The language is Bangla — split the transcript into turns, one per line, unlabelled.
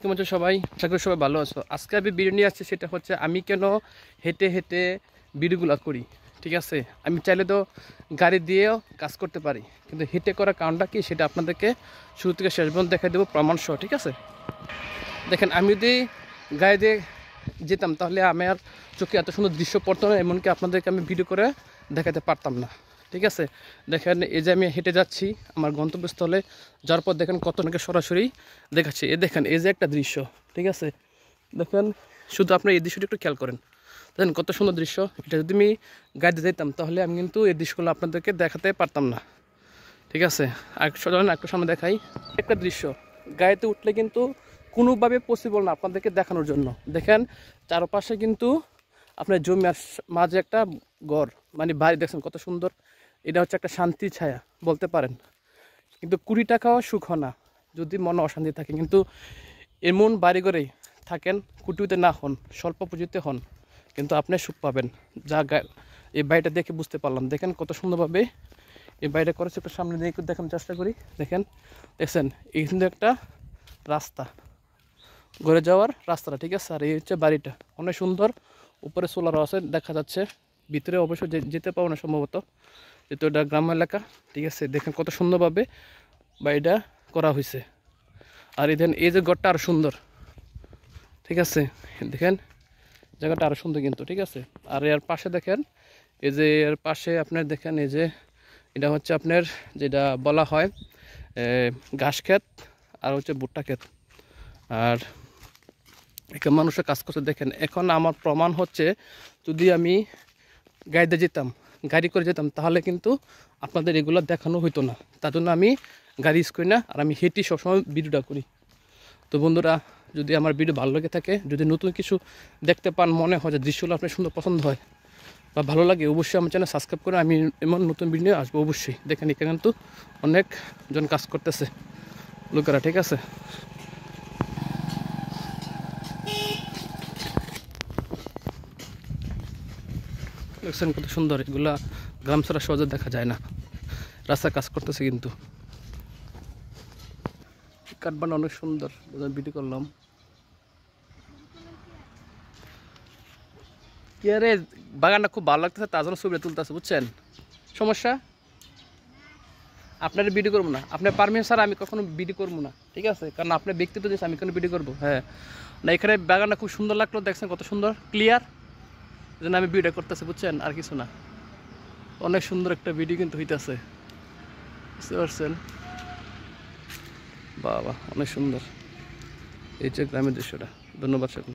কেমন আছো সবাই? আশা করি সবাই ভালো আছো। আজকে আমি ভিডিও নিয়ে আসছি, সেটা হচ্ছে আমি কেন হেঁটে হেঁটে ভিডিওগুলো করি। ঠিক আছে, আমি চাইলে তো গাড়ি দিয়েও কাজ করতে পারি, কিন্তু হেঁটে করার কারণটা কি সেটা আপনাদেরকে শুরু থেকে শেষ পর্যন্ত দেখাই দেবো প্রমাণ সহ। ঠিক আছে, দেখেন আমি যদি গাড়ি দিয়ে যেতাম তাহলে আমার চোখে এত সুন্দর দৃশ্য পড়তো না, এমনকি আপনাদেরকে আমি ভিডিও করে দেখাতে পারতাম না। ঠিক আছে, দেখেন এই যে আমি হেঁটে যাচ্ছি আমার গন্তব্যস্থলে যাওয়ার পর দেখেন কত নাকি সরাসরি দেখাচ্ছি। দেখেন এই যে একটা দৃশ্য। ঠিক আছে, দেখেন শুধু আপনার এই দৃশ্যটি একটু খেয়াল করেন, দেখেন কত সুন্দর দৃশ্য। এটা যদি আমি গাড়িতে যেতাম তাহলে আমি কিন্তু এই দৃশ্যগুলো আপনাদেরকে দেখাতে পারতাম না। ঠিক আছে, একটু সামনে দেখাই একটা দৃশ্য। গাড়িতে উঠলে কিন্তু কোনোভাবে পসিবল না আপনাদেরকে দেখানোর জন্য। দেখেন চারপাশে কিন্তু আপনার জমি মাঝে একটা ঘর, মানে বাড়ি দেখছেন কত সুন্দর। এটা হচ্ছে একটা শান্তি ছায়া বলতে পারেন, কিন্তু 20 টাকাও সুখ হয় না যদি মনে অশান্তি থাকে। কিন্তু এমন বাড়ি ঘরেই থাকেন, কুটিতে না হন, স্বল্প পুঁজিতে হন, কিন্তু আপনি সুখ পাবেন। যা এই বাড়িটা দেখে বুঝতে পারলাম। দেখেন কত সুন্দরভাবে এই বাড়িটা করেছে। একটু সামনে দিয়ে একটু দেখার চেষ্টা করি। দেখছেন এই কিন্তু একটা রাস্তা, ঘরে যাওয়ার রাস্তাটা। ঠিক আছে, আর এই হচ্ছে বাড়িটা অনেক সুন্দর। উপরে সোলার আছে দেখা যাচ্ছে, ভিতরে অবশ্য যেতে পারবো না সম্ভবত, যেহেতু এটা গ্রাম এলাকা। ঠিক আছে, দেখেন কত সুন্দরভাবে বাড়িটা করা হয়েছে। আর এই যে ঘরটা আরও সুন্দর। ঠিক আছে, দেখেন জায়গাটা আরও সুন্দর কিন্তু। ঠিক আছে, আর এর পাশে দেখেন, এই যে এর পাশে আপনার দেখেন এই যে এটা হচ্ছে আপনার যেটা বলা হয় ঘাস ক্ষেত, আর হচ্ছে ভুট্টা ক্ষেত। আর এখানে মানুষের কাজ করছে দেখেন। এখন আমার প্রমাণ হচ্ছে যদি আমি গাড়িতে যেতাম, গাড়ি করে যেতাম, তাহলে কিন্তু আপনাদের এগুলো দেখানো হইতো না। তার জন্য আমি গাড়ি ইউজ করি না, আর আমি হেঁটেই সবসময় ভিডিওটা করি। তো বন্ধুরা, যদি আমার ভিডিও ভালো লেগে থাকে, যদি নতুন কিছু দেখতে পান, মনে হয় যে দৃশ্যগুলো আপনার সুন্দর পছন্দ হয় বা ভালো লাগে, অবশ্যই আমার চ্যানেল সাবস্ক্রাইব করে আমি এমন নতুন ভিডিও আসবো অবশ্যই। দেখেন এখানে কিন্তু অনেকজন কাজ করতেছে লোকেরা। ঠিক আছে, দেখছেন কত সুন্দর। এগুলা গ্রাম ছাড়া সহজে দেখা যায় না। রাস্তায় কাজ করতেছে কিন্তু কাঠবানা অনেক সুন্দর। ভিডিও করলাম কি আরে, বাগানটা খুব ভালো লাগতেছে, তার জন্য ছবিটা তুলতেছে বুঝছেন। সমস্যা আপনার ভিডিও করবো না, আপনার পারমিশন ছাড়া আমি কখনো ভিডিও করবো না। ঠিক আছে, কারণ আপনার ব্যক্তিত্ব দিয়েছে, আমি কোনো ভিডিও করবো। হ্যাঁ না, এখানে বাগানটা খুব সুন্দর লাগলো, দেখছেন কত সুন্দর ক্লিয়ার, এই জন্য আমি ভিডিও করতেছি বুঝছেন, আর কিছু না। অনেক সুন্দর একটা ভিডিও কিন্তু হইতেছে, বুঝতে পারছেন। বাবা অনেক সুন্দর এই যে গ্রামের দৃশ্যটা। ধন্যবাদ সকল।